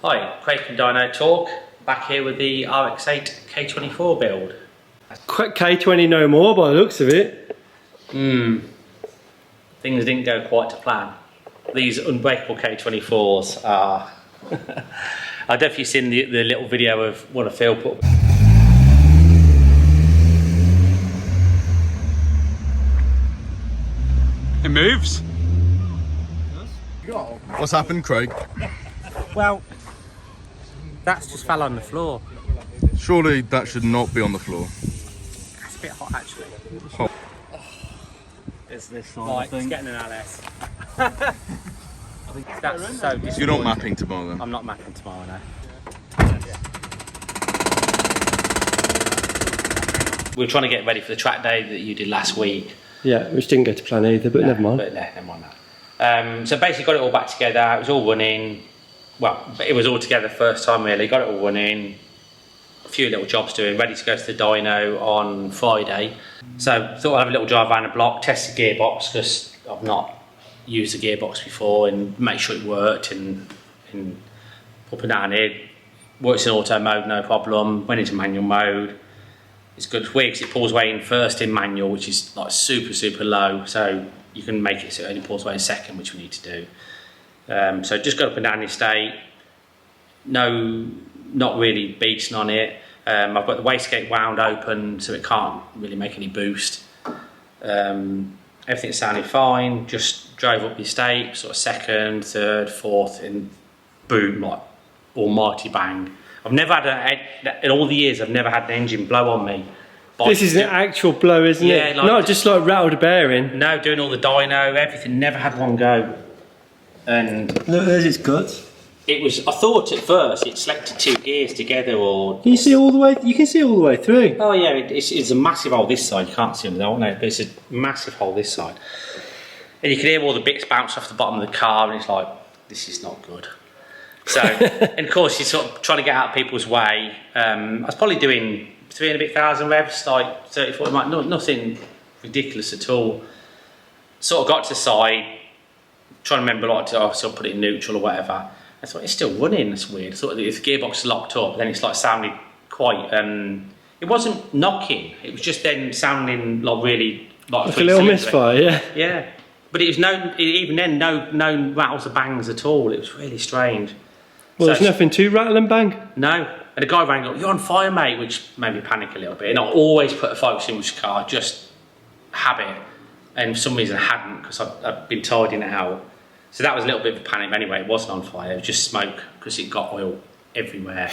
Hi, Craig from Dyno Talk, back here with the RX8 K24 build. K20 no more by the looks of it. Things didn't go quite to plan. These unbreakable K24s are... I don't know if you've seen the little video of what Phil put. It moves. What's happened, Craig? Well, that's just fell on the floor. Surely that should not be on the floor. It's a bit hot actually. Oh. It's this side, right, it's getting an LS. That's so disappointing. You're not mapping tomorrow then? I'm not mapping tomorrow, no. We were trying to get ready for the track day that you did last week. Yeah, which didn't go to plan either, but never mind. But never mind that. So basically got it all back together, it was all running. Well, it was all together first time really, got it all running. A few little jobs doing, ready to go to the dyno on Friday. So thought I'd have a little drive around the block, test the gearbox, because I've not used the gearbox before, and make sure it worked, and up and down here. Works in auto mode, no problem. Went into manual mode. It's good for because it pulls away in first in manual, which is like super low, so you can make it so it only pulls away in second, which we need to do. So just got up and down the estate. No, not really beating on it. I've got the wastegate wound open, so it can't really make any boost. Everything sounded fine. Just drove up the estate, sort of second, third, fourth, and boom, like almighty bang. I've never had in all the years, I've never had an engine blow on me. This is an actual blow, isn't it? Like, not just like rattled a bearing. No, doing all the dyno, everything, never had one go. And look, there's its guts. It was, I thought at first it selected two gears together, or... Can you see all the way, you can see all the way through. Oh yeah, it's a massive hole this side, you can't see them, no, but it's a massive hole this side. And you can hear all the bits bounce off the bottom of the car, and it's like, this is not good. So, and of course, you're sort of trying to get out of people's way. I was probably doing 3,000 revs, like 30, 40 miles, nothing ridiculous at all. Sort of got to the side, trying to remember like to sort of put it in neutral or whatever. I thought it's still running, that's weird. I thought if the gearbox is locked up, then it's like sounding quite, it wasn't knocking, it was just then sounding like really like a little misfire, yeah. Yeah, but it was even then no rattles or bangs at all. It was really strange. Well, so there's nothing to rattle and bang. No, and the guy rang up, "You're on fire, mate," which made me panic a little bit. And I always put a focus in with the car, just habit, and for some reason I hadn't, because I've been tidying it out. So that was a little bit of a panic. Anyway, it wasn't on fire, it was just smoke, because it got oil everywhere.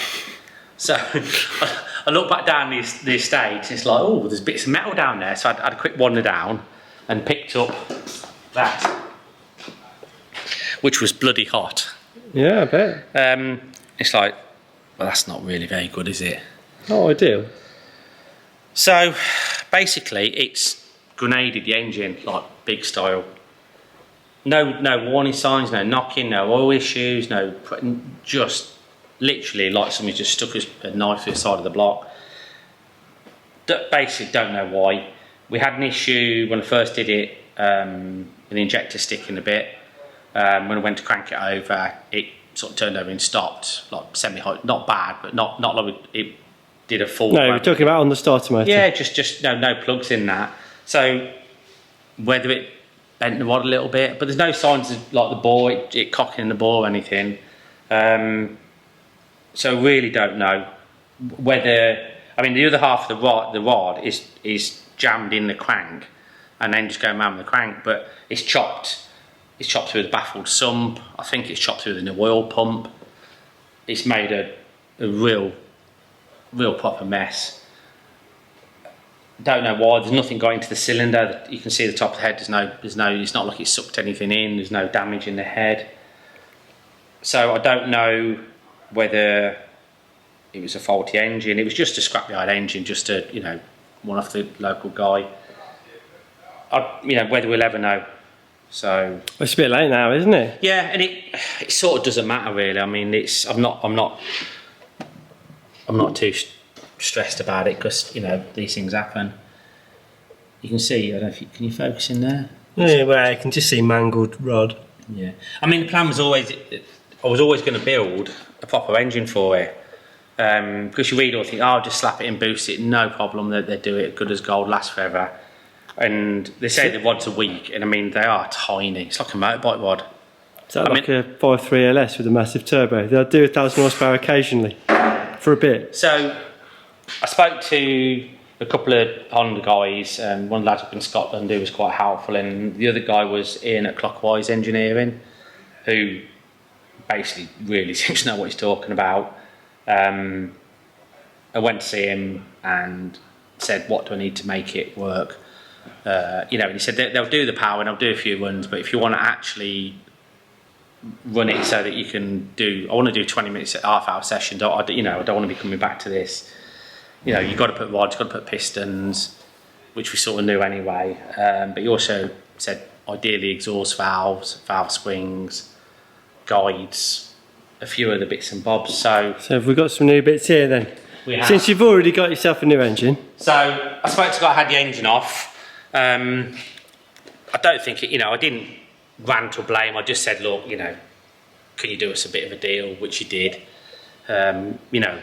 So I looked back down the estate, and it's like, oh, there's bits of metal down there. So I had a quick wander down and picked up that, which was bloody hot. Yeah, I bet. It's like, well, that's not really very good, is it? Oh, ideal. So basically, it's grenaded the engine, like big style. No warning signs, no knocking, no oil issues, just literally like somebody just stuck a knife through the side of the block. Basically, don't know why. We had an issue when I first did it, with the injector sticking a bit. When I went to crank it over, it sort of turned over and stopped, like semi-high, not bad, but not like it did a full... No, we're talking about on the starter motor. Yeah, just no plugs in that. So whether it bent the rod a little bit, but there's no signs of like the bore, it cocking in the bore or anything. So really don't know whether, I mean the other half of the rod is jammed in the crank and then just going around with the crank, but it's chopped. It's chopped through the baffled sump. I think it's chopped through the new oil pump. It's made a real proper mess. Don't know why. There's nothing going into the cylinder. You can see the top of the head. There's no. It's not like it sucked anything in. There's no damage in the head. So I don't know whether it was a faulty engine. It was just a scrapyard engine, just a one off the local guy. Whether we'll ever know. So it's a bit late now, isn't it? Yeah, and it sort of doesn't matter really. I mean, I'm not too stressed about it, because these things happen. You can see. I don't know if can you focus in there? Yeah, well, I can just see mangled rod. Yeah, I mean the plan was always I was always going to build a proper engine for it. Because you read all think, oh, just slap it in, boost it, no problem, they do it good as gold, lasts forever. And they say the rods are weak, and I mean, they are tiny. It's like a motorbike rod. Is that like a 5.3 LS with a massive turbo? They'll do 1,000 horsepower occasionally for a bit. So I spoke to a couple of Honda guys, and one lad up in Scotland who was quite helpful, and the other guy was in at Clockwise Engineering, who basically really seems to know what he's talking about. I went to see him and said, what do I need to make it work? You know, and he said they'll do the power and they'll do a few runs, but if you want to actually run it so that you can do, I want to do 20 minutes, half-hour sessions. You know, I don't want to be coming back to this. You know, you've got to put rods, you've got to put pistons, which we sort of knew anyway. But he also said ideally exhaust valves, valve springs, guides, a few other bits and bobs. So have we got some new bits here then? We have. Since you've already got yourself a new engine. So I spoke to the guy who had the engine off. I don't think it, you know, I didn't rant or blame. I just said, look, you know, can you do us a bit of a deal, which he did. You know,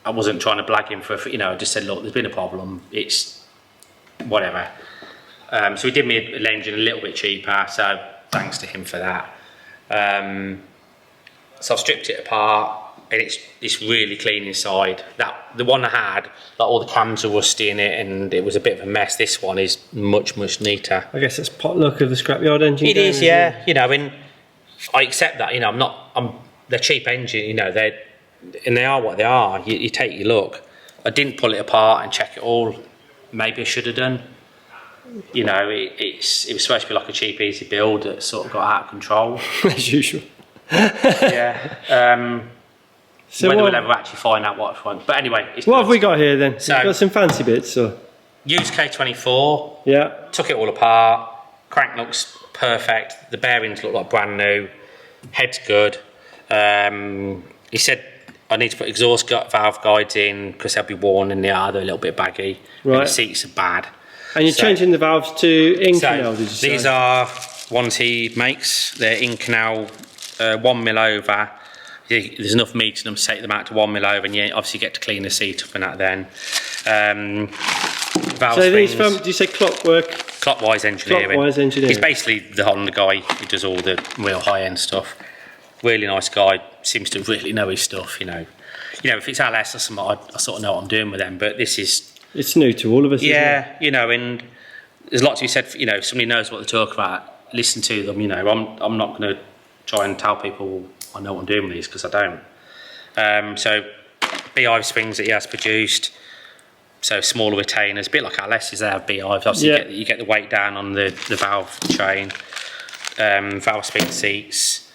I wasn't trying to blag him for, you know, I just said, look, there's been a problem, it's whatever. So he did me an engine a little bit cheaper, so thanks to him for that. So I've stripped it apart, and it's really clean inside. The one I had, like all the cams are rusty in it, and it was a bit of a mess. This one is much neater. I guess it's potluck of the scrapyard engine. It is, yeah. You know, and I accept that. You know, they're cheap engine. You know, they are what they are. You take your look. I didn't pull it apart and check it all. Maybe I should have done. You know, it was supposed to be like a cheap, easy build that sort of got out of control. As usual. Yeah. So whether we'll ever actually find out what I find. But anyway, what have we got here then? So, we've got some fancy bits. Or? Used K24. Yeah. Took it all apart. Crank looks perfect. The bearings look like brand new. Head's good. He said I need to put exhaust valve guides in because they'll be worn and they are. They're a little bit baggy. Right. And the seats are bad. And you're changing the valves to in-canal, did you say? These are ones he makes. They're in-canal, 1 mil over. There's enough meat in them to take them out to 1 mil over, and you obviously get to clean the seat up and that then. Valve so springs. these from, do you say Clockwise Engineering. Clockwise Engineering. He's basically the Honda guy who does all the real high-end stuff. Really nice guy, seems to really know his stuff, you know. You know, if it's LS or something, I sort of know what I'm doing with them, but this is... It's new to all of us, yeah, isn't it? You know, and there's a lot to be said, you know, if somebody knows what they're talking about, listen to them, you know. I'm not going to try and tell people I know what I'm doing with these, because I don't. So, beehive springs that he has produced, so smaller retainers, a bit like LS's, they have beehives. Obviously, you get the weight down on the valve train, valve spring seats.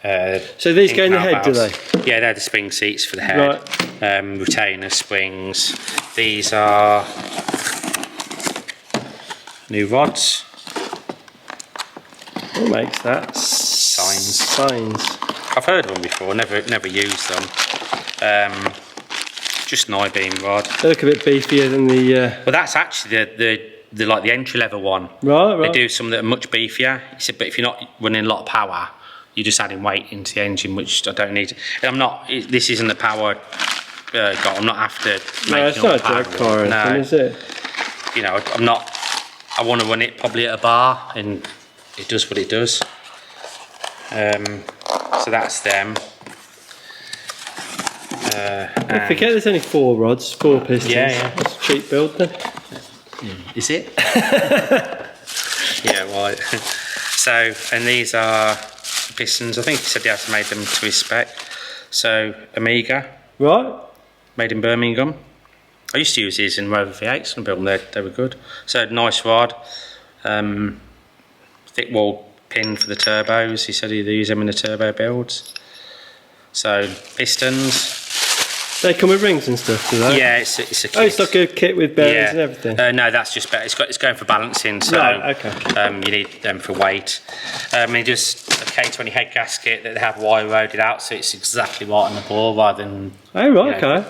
So these go in the head, do they? Yeah, they're the spring seats for the head. Right. Retainer springs. These are new rods. What makes that? Signs. I've heard of them before, never used them. Just an I-beam rod. They look a bit beefier than the... Well, that's actually the like the entry-level one. Right. They do some that are much beefier. He said, but if you're not running a lot of power, you're just adding weight into the engine, which I don't need. And I'm not. This isn't the power. I'm not after making no, it's not a drag car or anything, is it? You know, I'm not. I want to run it probably at a bar, and it does what it does. So that's them. I forget there's only 4 rods, 4 pistons. Yeah. That's a cheap build then. Is it? Yeah, right. So, and these are pistons. I think he said he has made them to his spec. So, Amiga. Right. Made in Birmingham. I used to use these in Rover V8s and build them. They were good. So, nice rod. Thick wall pin for the turbos. He said he'd use them in the turbo builds. So, pistons. They come with rings and stuff, do they? Yeah, it's a kit. Oh, it's like a kit with bearings and everything? No, that's just better. It's going for balancing, so right, okay. You need them for weight. He does a K20 head gasket that they have wire roded out, so it's exactly right on the bore rather than... Oh, right, okay.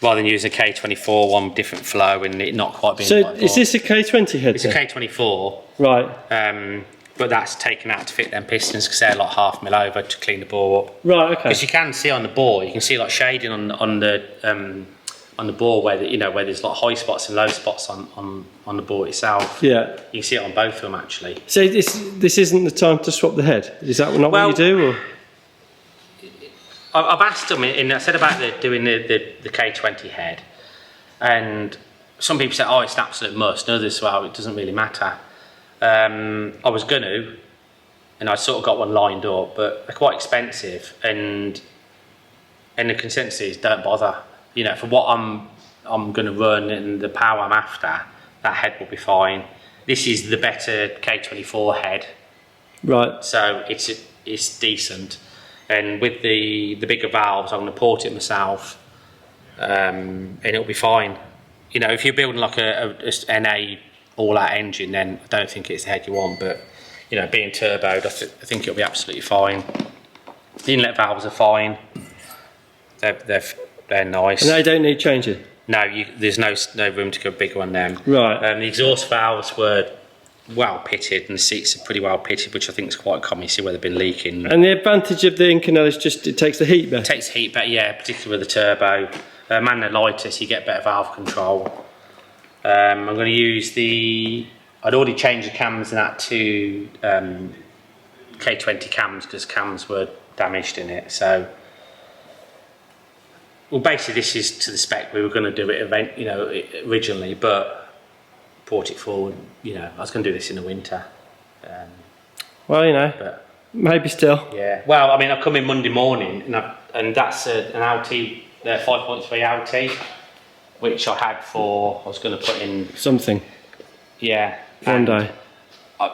Rather than using a K24 one with different flow and it not quite being so right. So is this a K20 head? It's a K24. Right. but that's taken out to fit them pistons because they're like 1/2 mil over to clean the bore up. Right. Okay. Because you can see on the bore, you can see like shading on the bore where where there's like high spots and low spots on the bore itself. Yeah. You can see it on both of them actually. So this isn't the time to swap the head. Is that not what you do? Or? I've asked them, I said about doing the K20 head, and some people say, oh, it's an absolute must, and others, well, it doesn't really matter. I was going to, and I sort of got one lined up, but they're quite expensive, and the consensus is don't bother. You know, for what I'm going to run and the power I'm after, that head will be fine. This is the better K24 head. Right. So it's decent. And with the bigger valves, I'm going to port it myself, and it'll be fine. You know, if you're building like a NA all-out engine, then I don't think it's the head you want. But you know, being turboed, I think it'll be absolutely fine. The inlet valves are fine. They're nice. And they don't need changing. No, there's no room to go bigger on them. Right. The exhaust valves were well pitted, and the seats are pretty well pitted, which I think is quite common. You see where they've been leaking. And the advantage of the Inconel is just it takes the heat better. It takes heat better, yeah, particularly with the turbo. And the lightest, you get better valve control. I'm going to use I'd already changed the cams and that to K20 cams because cams were damaged in it. So, well, basically this is to the spec we were going to do it originally, but brought it forward. You know, I was going to do this in the winter. Well, you know, but maybe still. Yeah. Well, I mean, I come in Monday morning, and that's an LT, 5.3 LT, which I was going to put in something. Yeah. One day.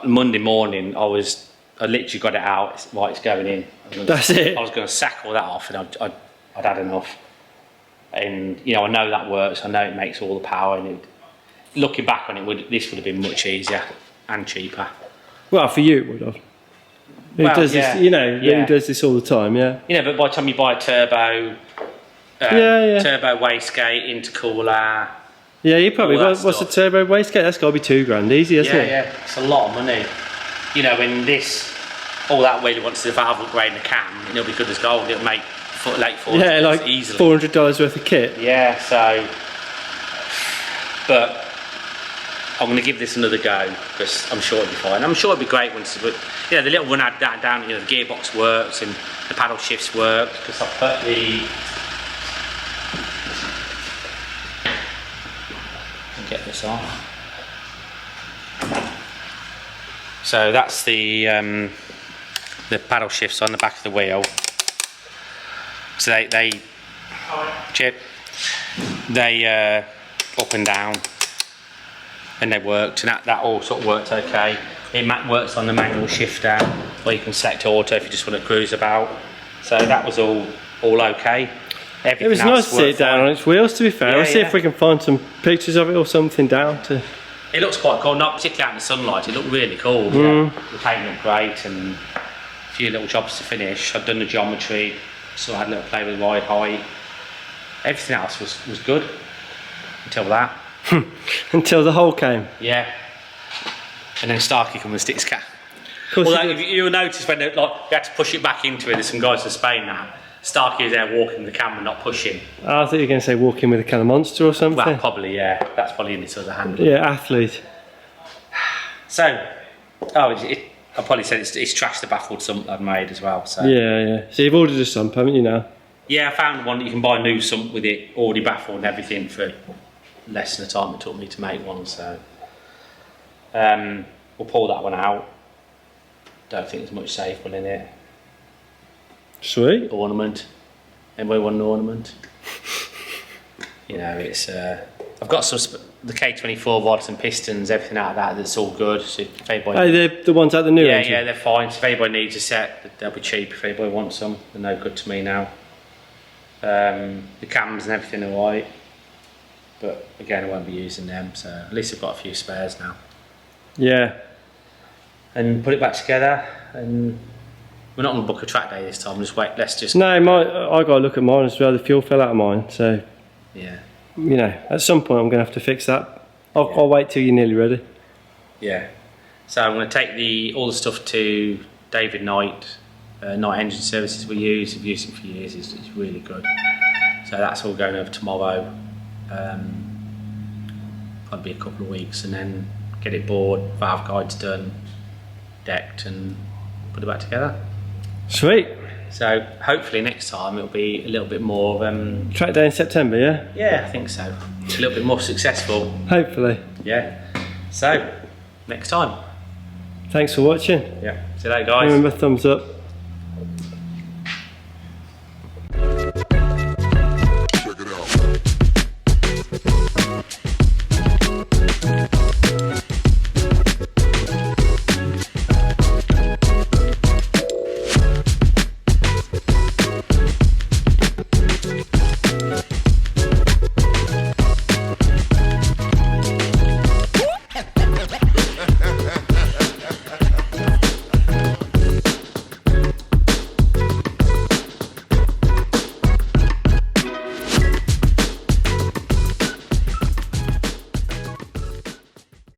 Monday morning, I literally got it out. It's going in. That's it. I was going to sack all that off, and I'd had enough. And you know, I know that works. I know it makes all the power, and looking back on it, this would have been much easier and cheaper. Well, for you it would have. Who does this? You know, who does this all the time? Yeah. You know, but by the time you buy a turbo, turbo wastegate, intercooler. Yeah, you probably. What's a turbo wastegate? That's got to be $2,000 easy, isn't it? Yeah, it's a lot of money. You know, when all that really wants the valve upgrade in the cam, and it'll be good as gold. It'll make late 40s like easily. $400 worth of kit. Yeah, so. But I'm going to give this another go because I'm sure it'll be fine. I'm sure it'll be great once, but you know, the little one had that down. You know, the gearbox works and the paddle shifts work because I put get this on. So that's the paddle shifts on the back of the wheel. So they up and down, and they worked, and that all sort of worked okay. It works on the manual shifter, where you can select auto if you just want to cruise about. So that was all okay. Everything it was nice to see it down on its wheels, to be fair. Yeah, I'll see if we can find some pictures of it or something down to. It looks quite cool, not particularly out in the sunlight. It looked really cool. Yeah. The paint looked great, and a few little jobs to finish. I'd done the geometry, so I had a little play with the ride height. Everything else was good until that. Until the hole came. Yeah. And then Starkey come and stick his cat. Well, you'll notice when you had to push it back into it. There's some guys in Spain now. Starkey was there walking the camera, not pushing. I thought you were going to say walking with a can of Monster or something. Well, probably, yeah. That's probably in its other hand. Yeah, athlete. So, I probably said it's trashed the baffled sump I've made as well. So. Yeah. So you've ordered a sump, haven't you now? Yeah, I found one that you can buy a new sump with it already baffled and everything for less than the time it took me to make one. So, we'll pull that one out. Don't think there's much safety in it. Sweet. Ornament. Anybody want an ornament? You know, it's. I've got the K24 rods and pistons, everything out of that. That's all good. So if anybody, they're the ones out the new engine? Yeah, they're fine. So if anybody needs a set, they'll be cheap. If anybody wants some, they're no good to me now. The cams and everything are white, but again, I won't be using them. So at least I've got a few spares now. Yeah. And put it back together, and we're not going to book a track day this time. Just wait. Let's just. No, I got to look at mine as well. The fuel fell out of mine, so. Yeah. You know, at some point I'm going to have to fix that. I'll wait till you're nearly ready. Yeah. So I'm going to take all the stuff to David Knight, Knight Engine Services we use. I've used it for years, it's really good. So that's all going over tomorrow. Probably a couple of weeks, and then get it bored, valve guides done, decked, and put it back together. Sweet. So hopefully next time it'll be a little bit more Track day in September, yeah? yeah, I think so. A little bit more successful. Hopefully. Yeah. So next time. Thanks for watching. Yeah. See you later, guys. Remember, thumbs up.